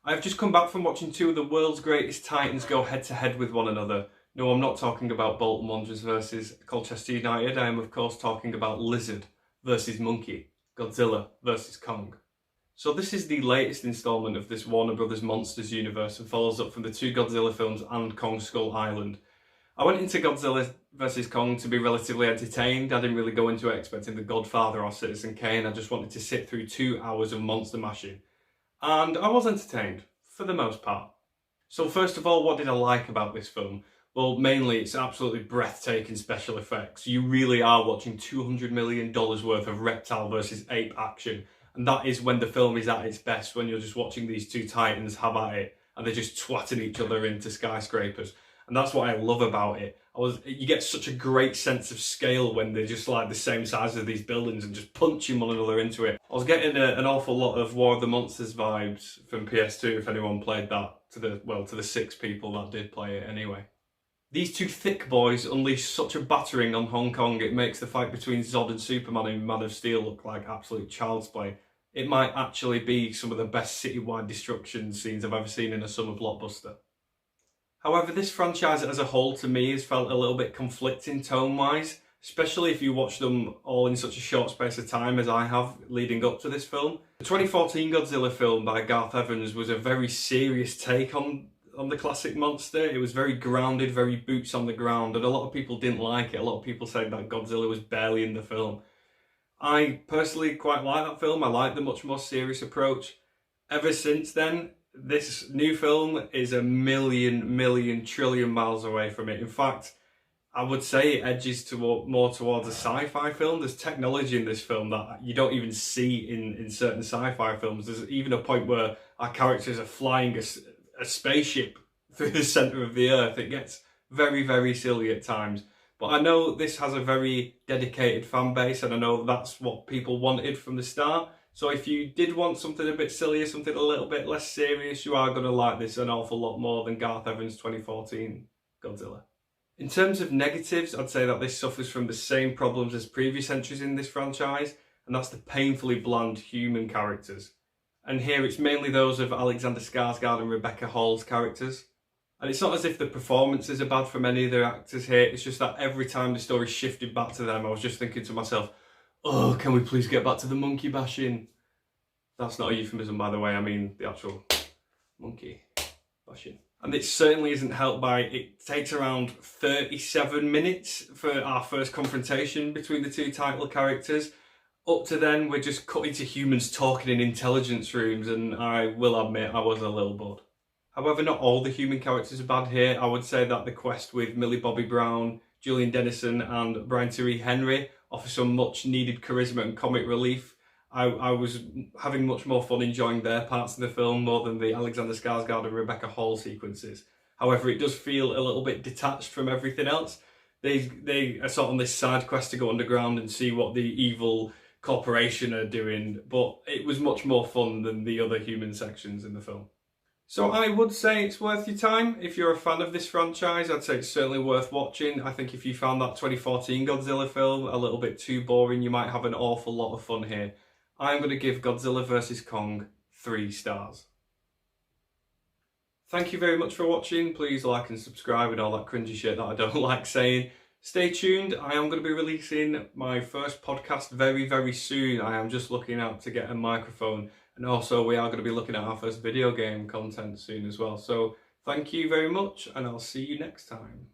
I've just come back from watching two of the world's greatest titans go head to head with one another. No, I'm not talking about Bolton Wanderers versus Colchester United. I am of course talking about Lizard versus Monkey, Godzilla versus Kong. So this is the latest instalment of this Warner Brothers Monsters universe and follows up from the two Godzilla films and Kong Skull Island. I went into Godzilla vs Kong to be relatively entertained. I didn't really go into it expecting The Godfather or Citizen Kane. I just wanted to sit through 2 hours of monster mashing. And I was entertained, for the most part. So first of all, what did I like about this film? Well, mainly it's absolutely breathtaking special effects. You really are watching $200 million worth of reptile versus ape action. And that is when the film is at its best, when you're just watching these two titans have at it and they're just twatting each other into skyscrapers. And that's what I love about it. You get such a great sense of scale when they're just like the same size as these buildings and just punching one another into it. I was getting an awful lot of War of the Monsters vibes from PS2 if anyone played that, to the 6 people that did play it anyway. These two thick boys unleash such a battering on Hong Kong, it makes the fight between Zod and Superman in Man of Steel look like absolute child's play. It might actually be some of the best citywide destruction scenes I've ever seen in a summer blockbuster. However, this franchise as a whole to me has felt a little bit conflicting tone-wise, especially if you watch them all in such a short space of time as I have leading up to this film. The 2014 Godzilla film by Garth Evans was a very serious take on the classic monster. It was very grounded, very boots on the ground, and a lot of people didn't like it. A lot of people said that Godzilla was barely in the film. I personally quite like that film. I like the much more serious approach. Ever since then, this new film is a million trillion miles away from it. In fact, I would say it edges more towards a sci-fi film. There's technology in this film that you don't even see in certain sci-fi films. There's even a point where our characters are flying a spaceship through the centre of the earth. It gets very silly at times. But I know this has a very dedicated fan base, and I know that's what people wanted from the start. So if you did want something a bit sillier, something a little bit less serious, you are going to like this an awful lot more than Garth Evans' 2014 Godzilla. In terms of negatives, I'd say that this suffers from the same problems as previous entries in this franchise, and that's the painfully bland human characters. And here it's mainly those of Alexander Skarsgård and Rebecca Hall's characters. And it's not as if the performances are bad from any of the actors here, it's just that every time the story shifted back to them, I was just thinking to myself, oh, can we please get back to the monkey bashing? That's not a euphemism, by the way, I mean the actual monkey bashing. And it certainly isn't helped by, it takes around 37 minutes for our first confrontation between the two title characters. Up to then, we're just cutting to humans talking in intelligence rooms, and I will admit I was a little bored. However, not all the human characters are bad here. I would say that the quest with Millie Bobby Brown, Julian Dennison and Brian Tyree Henry offer some much needed charisma and comic relief. I was having much more fun enjoying their parts of the film more than the Alexander Skarsgård and Rebecca Hall sequences. However, it does feel a little bit detached from everything else. They are sort of on this side quest to go underground and see what the evil corporation are doing, but it was much more fun than the other human sections in the film. So I would say it's worth your time. If you're a fan of this franchise, I'd say it's certainly worth watching. I think if you found that 2014 Godzilla film a little bit too boring, you might have an awful lot of fun here. I'm going to give Godzilla vs Kong 3 stars. Thank you very much for watching. Please like and subscribe and all that cringy shit that I don't like saying. Stay tuned. I am going to be releasing my first podcast very soon. I am just looking out to get a microphone. And also we are going to be looking at our first video game content soon as well. So thank you very much and I'll see you next time.